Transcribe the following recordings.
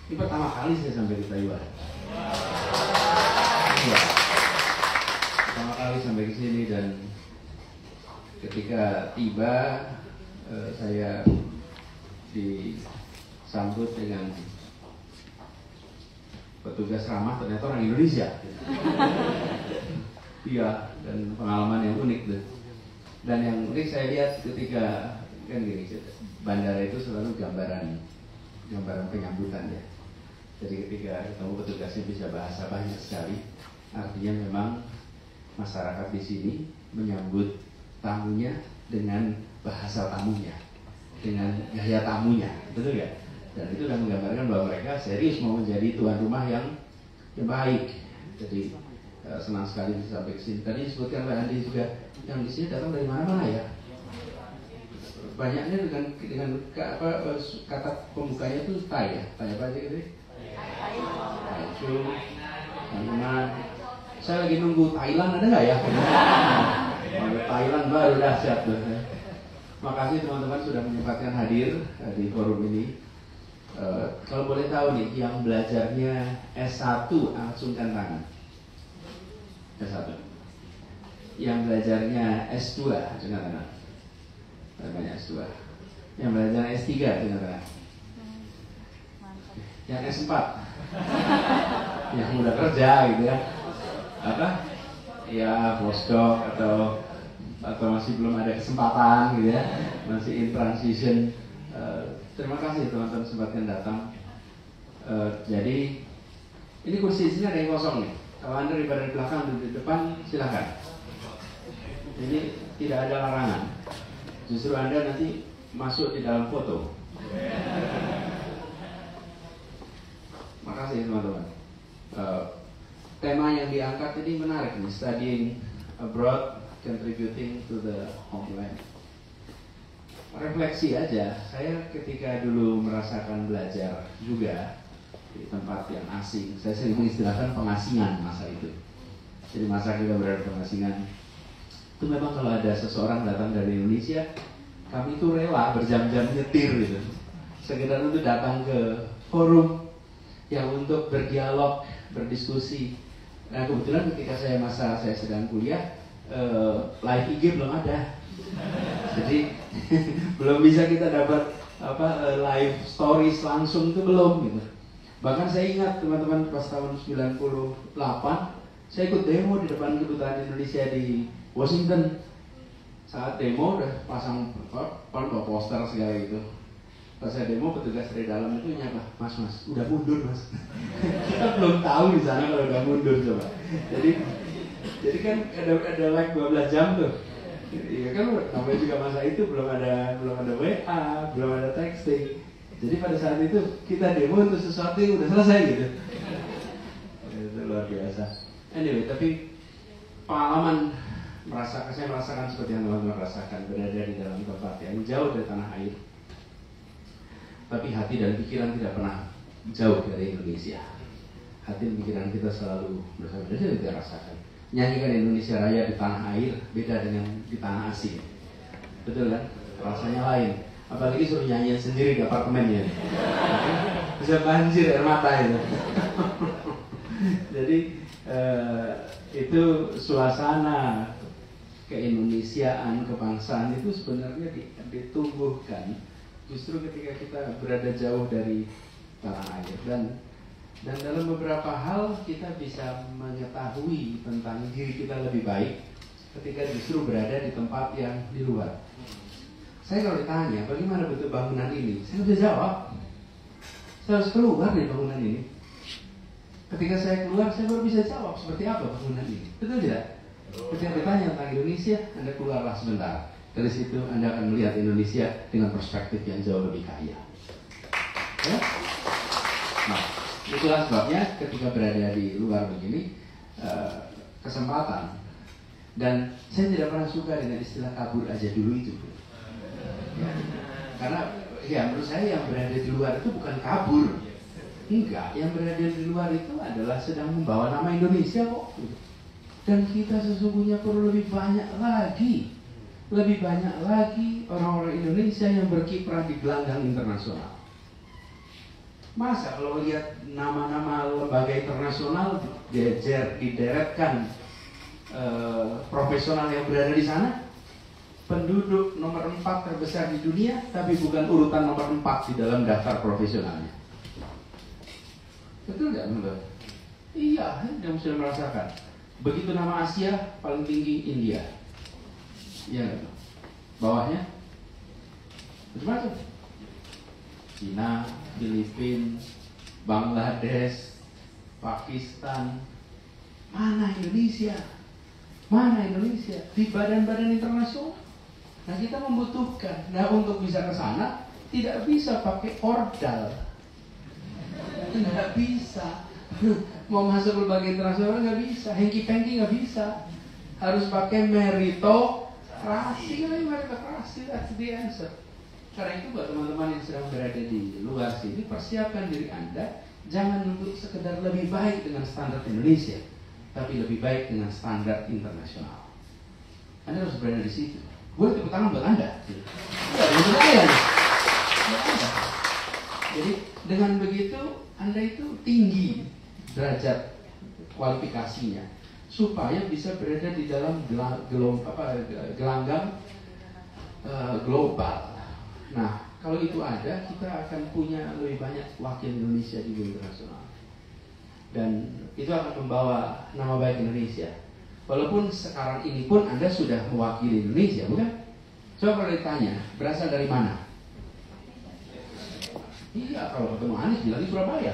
Ini pertama kali saya sampai di Taiwan. Ya, pertama kali sampai ke sini dan ketika tiba saya disambut dengan petugas ramah, ternyata orang Indonesia. Iya, dan pengalaman yang unik tuh. Dan yang unik saya lihat ketika kan gini, bandara itu selalu gambaran penyambutan ya. Jadi ketika ketemu petugasnya bisa bahasa banyak sekali, artinya memang masyarakat di sini menyambut tamunya dengan bahasa tamunya, dengan gaya tamunya, betul ya? Dan itu sudah menggambarkan bahwa mereka serius mau menjadi tuan rumah yang baik. Jadi senang sekali bisa sampai ke sini. Tadi disebutkan Mbak Andi juga yang di sini datang dari mana-mana ya. Banyaknya dengan kata pembukanya itu Thai ya, Thai apa aja gitu? Thailand. Saya lagi nunggu Thailand, ada nggak ya? Thailand baru dahsyat tuh. Makasih teman-teman sudah menyempatkan hadir di forum ini. Kalau boleh tahu nih, yang belajarnya S1 acungkan tangan. S1. Yang belajarnya S2 acungkan tangan. Banyak S2. Yang belajar S3 acungkan tangan. Yang S4. Yang udah kerja gitu ya. Apa? Ya postdoc atau masih belum ada kesempatan gitu ya. Masih in transition. Terima kasih teman-teman sempatkan datang. Jadi ini kursi di sini ada yang kosong nih. Kalau Anda daripada di belakang di depan silakan. Ini tidak ada larangan. Justru Anda nanti masuk di dalam foto. Makasih teman-teman. Tema yang diangkat ini menarik nih, studying abroad, contributing to the homeland. Refleksi aja, saya ketika dulu merasakan belajar juga di tempat yang asing, saya sering mengistilahkan pengasingan masa itu. Jadi masa kita berada di pengasingan, itu memang kalau ada seseorang datang dari Indonesia, kami itu rela berjam-jam nyetir gitu, sekedar untuk datang ke forum yang untuk berdialog, berdiskusi. Nah kebetulan ketika saya sedang kuliah, live IG belum ada. Jadi belum bisa kita dapat live stories langsung, itu belum gitu. Bahkan saya ingat teman-teman pas tahun 98 saya ikut demo di depan kedutaan Indonesia di Washington. Saat demo udah pasang poster segala gitu. Pas saya demo, petugas dari dalam itu nyapa, mas udah mundur mas. Kita belum tahu di sana kalau udah mundur coba. Jadi kan ada like 12 jam tuh. Iya kan, namanya juga masa itu belum ada WA, belum ada texting. Jadi pada saat itu kita demo untuk sesuatu yang udah selesai gitu. Itu luar biasa. Anyway, tapi pengalaman saya merasakan seperti yang teman-teman rasakan, berada di dalam tempat yang jauh dari tanah air. Tapi hati dan pikiran tidak pernah jauh dari Indonesia. Hati dan pikiran kita selalu bersama. Jadi kita rasakan. Nyanyikan Indonesia Raya di tanah air beda dengan di tanah asing. Betul kan? Rasanya lain. Apalagi suruh nyanyian sendiri di apartemennya. Bisa banjir air mata itu. Jadi itu suasana keindonesiaan, kebangsaan itu sebenarnya ditumbuhkan justru ketika kita berada jauh dari tanah air, dan dalam beberapa hal kita bisa mengetahui tentang diri kita lebih baik ketika justru berada di tempat yang di luar. Saya kalau ditanya bagaimana bentuk bangunan ini, saya bisa jawab, saya harus keluar dari bangunan ini. Ketika saya keluar, saya baru bisa jawab seperti apa bangunan ini. Betul tidak? Ketika ditanya tentang Indonesia, Anda keluarlah sebentar. Dari situ Anda akan melihat Indonesia dengan perspektif yang jauh lebih kaya. Ya? Nah, itulah sebabnya ketika berada di luar begini, kesempatan. Dan saya tidak pernah suka dengan istilah kabur aja dulu itu. Ya. Karena ya menurut saya yang berada di luar itu bukan kabur. Enggak, yang berada di luar itu adalah sedang membawa nama Indonesia kok. Dan kita sesungguhnya perlu lebih banyak lagi orang-orang Indonesia yang berkiprah di gelanggang internasional. Masa kalau lihat nama-nama lembaga internasional dideretkan profesional yang berada di sana, penduduk nomor 4 terbesar di dunia, tapi bukan urutan nomor 4 di dalam daftar profesionalnya. Betul nggak, Mbak? Iya, yang sudah merasakan. Begitu nama Asia, paling tinggi India. Iya, bawahnya macam-macam. Cina, Filipina, Bangladesh, Pakistan. Mana Indonesia? Mana Indonesia? Di badan-badan internasional. Nah, kita membutuhkan. Nah, untuk bisa ke sana tidak bisa pakai ordal. Nggak bisa. Mau masuk lembaga internasional nggak bisa. Hengki-pengki nggak bisa. Harus pakai meritokrasi. Meritokrasi, that's the answer. Karena itu buat teman-teman yang sedang berada di luar sini, persiapkan diri Anda. Jangan untuk sekedar lebih baik dengan standar Indonesia, tapi lebih baik dengan standar internasional. Anda harus berada di situ. Boleh tepuk tangan buat Anda. Jadi dengan begitu Anda itu tinggi derajat kualifikasinya, supaya bisa berada di dalam gelanggang global. Nah, kalau itu ada, kita akan punya lebih banyak wakil Indonesia di dunia internasional. Dan itu akan membawa nama baik Indonesia. Walaupun sekarang ini pun Anda sudah mewakili Indonesia, bukan? Coba kalau ditanya, berasal dari mana? Iya, kalau ketemu Anies bilang di Surabaya.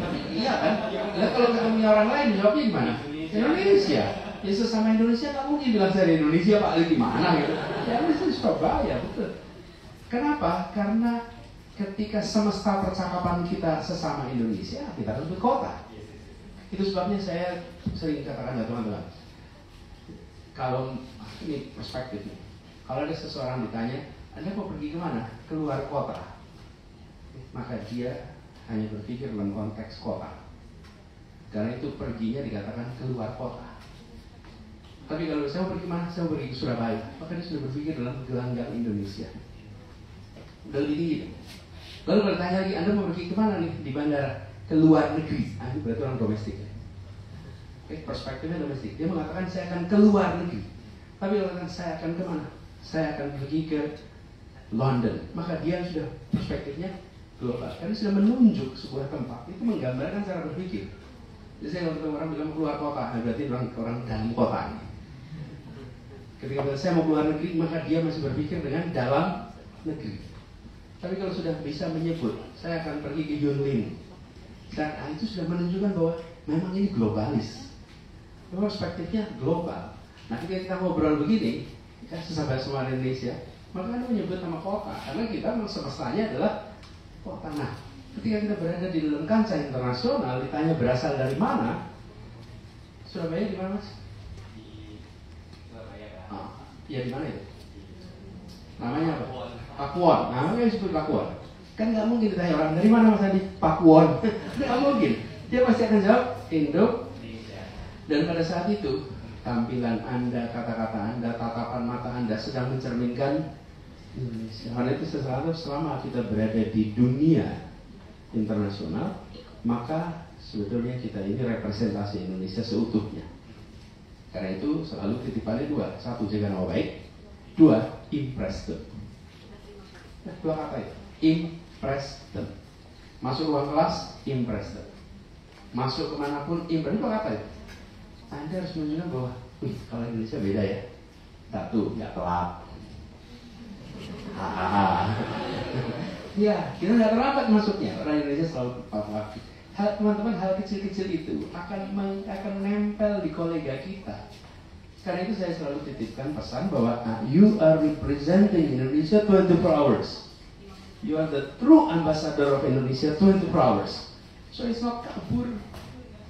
Tapi iya kan? Ya, kalau ketemu orang lain, jawabnya gimana? Indonesia. Ya sesama Indonesia, nggak mungkin bilang saya di Indonesia, Pak Ali di mana gitu. Ya Anies di Surabaya, betul. Kenapa? Karena ketika semesta percakapan kita sesama Indonesia, kita harus berkota. Itu sebabnya saya sering katakan ya teman-teman, kalau ini perspektifnya, kalau ada seseorang ditanya, Anda mau pergi kemana? Keluar kota. Maka dia hanya berpikir dalam konteks kota. Karena itu perginya dikatakan keluar kota. Tapi kalau saya mau pergi kemana? Saya mau pergi ke Surabaya. Maka dia sudah berpikir dalam gelanggang Indonesia. Udah lebih tinggi. Lalu bertanya lagi, Anda mau pergi kemana nih di bandara? Keluar negeri. Ini berarti orang domestik. Perspektifnya domestik. Dia mengatakan saya akan keluar negeri. Tapi kalau mengatakan saya akan kemana? Saya akan pergi ke London. Maka dia sudah perspektifnya global. Karena sudah menunjuk sebuah tempat. Itu menggambarkan cara berpikir. Jadi saya kalau orang bilang keluar kota, berarti orang dalam kota. Ketika saya mau keluar negeri, maka dia masih berpikir dengan dalam negeri. Tapi kalau sudah bisa menyebut, saya akan pergi ke Yunlin, dan itu sudah menunjukkan bahwa memang ini globalis. Perspektifnya global. Nah, ketika kita ngobrol begini, kan sesama Indonesia, maka Anda menyebut nama kota, karena kita semestanya adalah kota. Nah, ketika kita berada di dalam kancah internasional, ditanya berasal dari mana, Surabaya di mana, Mas? Di Surabaya, Pak. Ya di mana itu? Namanya apa? Pakuwon. Namanya disebut Pakuwon. Kan nggak mungkin ditanya orang dari mana Mas Andi? Pakuwon. Nggak mungkin. Dia pasti akan jawab Indonesia. Dan pada saat itu tampilan Anda, kata-kata Anda, tatapan mata Anda sedang mencerminkan Indonesia. Karena itu sesuatu selama kita berada di dunia internasional, maka sebetulnya kita ini representasi Indonesia seutuhnya. Karena itu selalu titipannya dua. Satu, jaga nama baik. Dua, impress them. Dua kata itu, impress them. Masuk ruang kelas, impress them. Masuk kemanapun, impress them. Dua kata itu. Anda harus menunjukkan bahwa, kalau Indonesia beda ya. Satu, nggak telat. Ya, kita nggak terlambat masuknya. Orang Indonesia selalu tepat waktu. Teman-teman, hal kecil-kecil itu akan nempel di kolega kita. Karena itu saya selalu titipkan pesan bahwa you are representing Indonesia 24 hours. You are the true ambassador of Indonesia 24 hours. So it's not kabur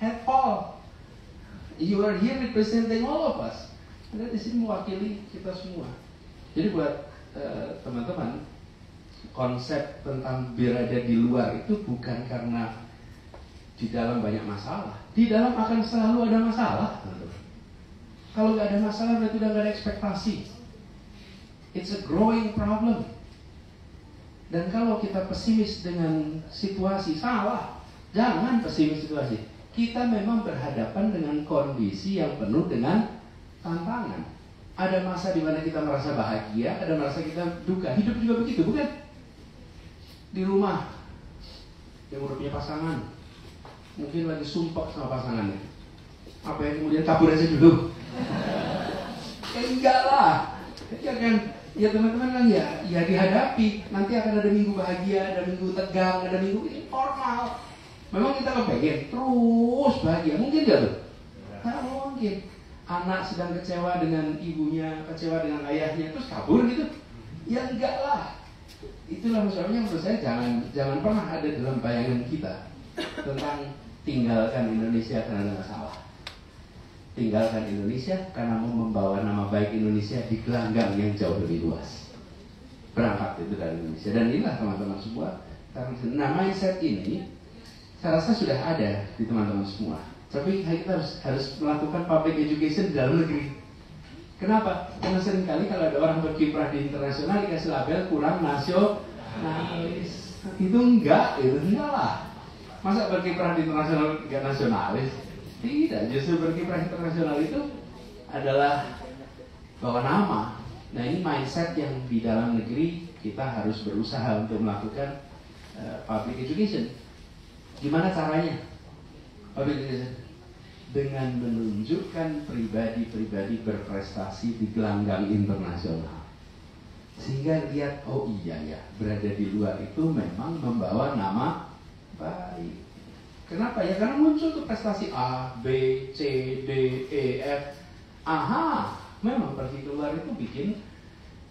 at all. You are here representing all of us. Anda di sini mewakili kita semua. Jadi buat teman-teman, konsep tentang berada di luar itu bukan karena di dalam banyak masalah. Di dalam akan selalu ada masalah. Kalau nggak ada masalah berarti udah nggak ada ekspektasi. It's a growing problem. Dan kalau kita pesimis dengan situasi, salah. Jangan pesimis situasi. Kita memang berhadapan dengan kondisi yang penuh dengan tantangan. Ada masa di mana kita merasa bahagia, ada masa kita duka. Hidup juga begitu, bukan? Di rumah, yang udah punya pasangan, mungkin lagi sumpah sama pasangannya. Apa yang kemudian kabur aja dulu? Enggak lah. Ya kan? Ya teman-teman kan ya dihadapi. Nanti akan ada minggu bahagia, ada minggu tegang, ada minggu ini normal. Memang kita kepengen terus bahagia, mungkin gak tuh? Nggak mungkin. Anak sedang kecewa dengan ibunya, kecewa dengan ayahnya, terus kabur gitu? Ya enggak lah. Itulah masalahnya. Menurut saya jangan pernah ada dalam bayangan kita tentang tinggalkan Indonesia karena ada masalah. Tinggalkan Indonesia karena mau membawa nama baik Indonesia di gelanggang yang jauh lebih luas. Berangkat itu dari Indonesia. Dan inilah teman-teman semua. Nah, mindset ini saya rasa sudah ada di teman-teman semua. Tapi kita harus melakukan public education di dalam negeri. Kenapa? Karena seringkali kalau ada orang berkiprah di internasional dikasih label kurang nasionalis. Itu enggak lah. Masa berkiprah di internasional enggak nasionalis? Tidak, justru berkiprah internasional itu adalah bawa nama. Nah, ini mindset yang di dalam negeri kita harus berusaha untuk melakukan public education. Gimana caranya? Public education dengan menunjukkan pribadi-pribadi berprestasi di gelanggang internasional, sehingga lihat, oh iya ya, berada di luar itu memang membawa nama baik. Kenapa ya? Karena muncul tuh prestasi A, B, C, D, E, F. Aha, memang pergi keluar itu bikin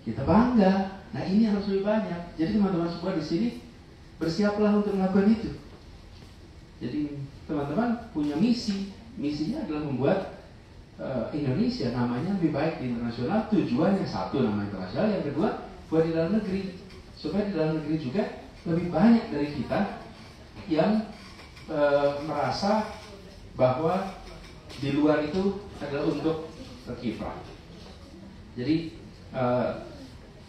kita bangga. Nah, ini harus lebih banyak. Jadi teman-teman semua di sini bersiaplah untuk melakukan itu. Jadi teman-teman punya misi. Misinya adalah membuat Indonesia namanya lebih baik di internasional. Tujuannya satu, nama internasional. Yang kedua, buat di dalam negeri. Supaya di dalam negeri juga lebih banyak dari kita yang merasa bahwa di luar itu adalah untuk berkiprah. Jadi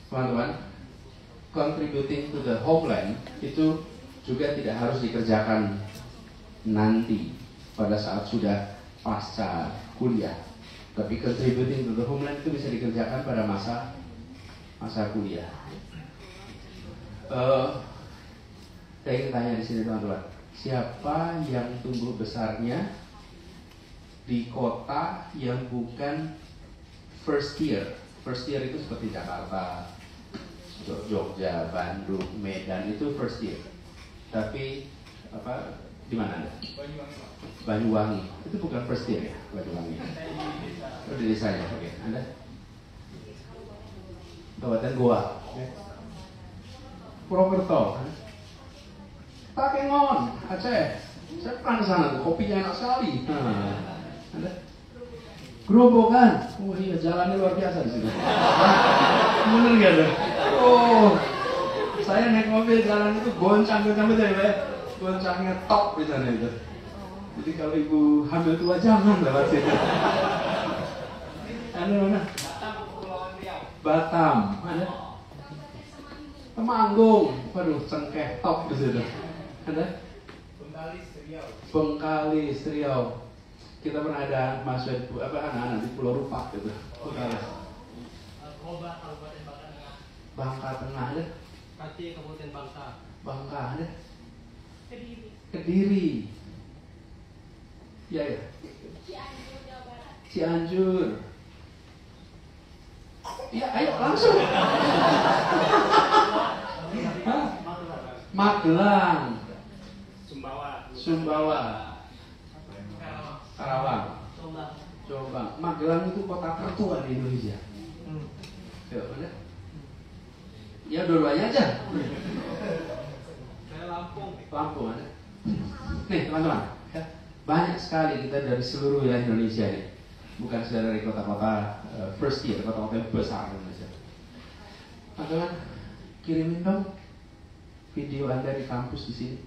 teman-teman, contributing to the homeland itu juga tidak harus dikerjakan nanti pada saat sudah pasca kuliah. Tapi contributing to the homeland itu bisa dikerjakan pada masa kuliah. Saya ingin tanya di sini teman-teman. Siapa yang tumbuh besarnya di kota yang bukan first tier? First tier itu seperti Jakarta, Jogja, Bandung, Medan, itu first tier. Tapi di mana Anda? Banyuwangi. Itu bukan first tier ya, Banyuwangi. Oh, di desanya. Oke. Anda? Kabupaten Goa. Purwokerto. Takengon, Aceh. Saya pernah ke sana, kopinya enak sekali. Anda? Gerobokan. Oh iya, jalannya luar biasa di sini. Bener gak tuh? Oh, saya naik mobil jalan itu goncang-goncang betul ya, Pak. Goncangnya top di sana itu. Jadi kalau ibu hamil tua jangan lewat sini. Anda mana? Batam. Anda? Temanggung. Waduh, cengkeh top di situ. Anda? Bengkalis, Riau. Kita pernah ada mahasiswa anak-anak di Pulau Rupak gitu. Bengkalis. Bangka Tengah ada. Pati Kabupaten Bangka. Bangka ada. Kediri. Ya. Cianjur, Jawa Barat. Cianjur. Ya, ayo langsung. Magelang. Sumbawa. Karawang. Jombang. Magelang itu kota tertua di Indonesia. Yuk, ada? Ya, dua-duanya aja. Saya Lampung ada. Nih, teman-teman. Ya, banyak sekali kita dari seluruh wilayah Indonesia nih. Bukan saja dari kota-kota first tier, kota-kota yang besar di Indonesia. Teman-teman, kirimin dong video Anda di kampus di sini.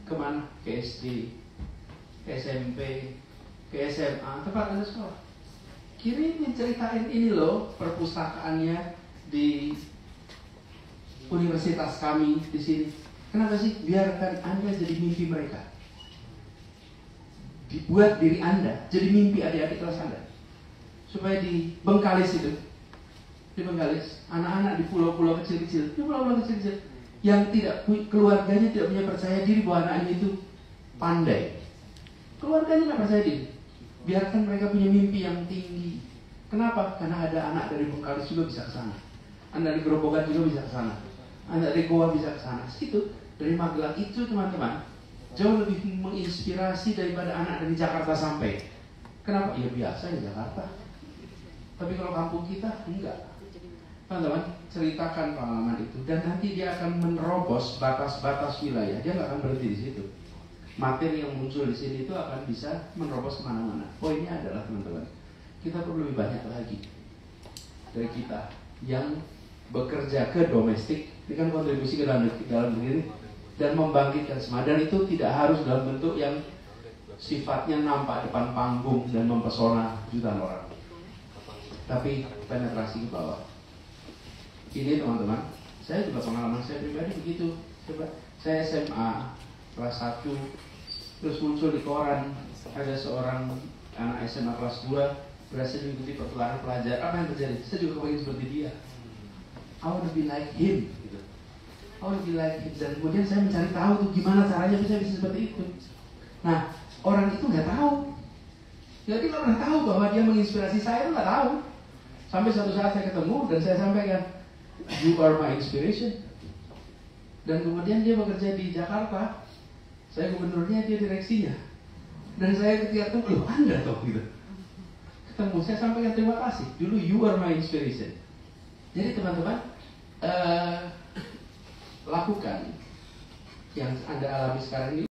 Kemana? Ke SD, ke SMP, ke SMA, tempat Anda sekolah. Kirimin, ceritain ini loh perpustakaannya di universitas kami di sini. Kenapa sih? Biarkan Anda jadi mimpi mereka. Dibuat diri Anda jadi mimpi adik-adik kelas Anda. Supaya di Bengkalis itu, di Bengkalis, anak-anak di pulau-pulau kecil-kecil, yang tidak keluarganya tidak punya percaya diri bahwa anaknya itu pandai. Keluarganya tidak percaya diri. Biarkan mereka punya mimpi yang tinggi. Kenapa? Karena ada anak dari Bengkalis juga bisa ke sana. Anak dari Gerobogan juga bisa ke sana. Anak dari Goa bisa ke sana. Itu dari Magelang itu teman-teman jauh lebih menginspirasi daripada anak dari Jakarta sampai. Kenapa? Ya biasa ya Jakarta. Tapi kalau kampung kita enggak. Teman-teman, ceritakan pengalaman itu dan nanti dia akan menerobos batas-batas wilayah. Dia nggak akan berhenti di situ. Materi yang muncul di sini itu akan bisa menerobos kemana-mana. Poinnya adalah teman-teman, kita perlu lebih banyak lagi dari kita yang bekerja ke domestik, ini kan kontribusi ke dalam negeri dan membangkitkan semangat. Dan itu tidak harus dalam bentuk yang sifatnya nampak depan panggung dan mempesona jutaan orang, tapi penetrasi ke bawah. Ini teman-teman, saya juga pengalaman saya pribadi begitu. Saya SMA kelas 1, terus muncul di koran ada seorang anak SMA kelas 2 berhasil mengikuti pertukaran pelajar. Apa yang terjadi? Saya juga kepengen seperti dia. I want to be like him gitu. I want to be like him. Dan kemudian saya mencari tahu tuh gimana caranya bisa seperti itu. Nah, orang itu nggak tahu. Jadi nggak pernah tahu bahwa dia menginspirasi saya, itu nggak tahu. Sampai suatu saat saya ketemu dan saya sampaikan, you are my inspiration. Dan kemudian dia bekerja di Jakarta. Saya gubernurnya, dia direksinya. Dan saya ketika itu, loh Anda toh gitu. Ketemu, saya sampaikan terima kasih. Dulu you are my inspiration. Jadi teman-teman, lakukan yang Anda alami sekarang ini.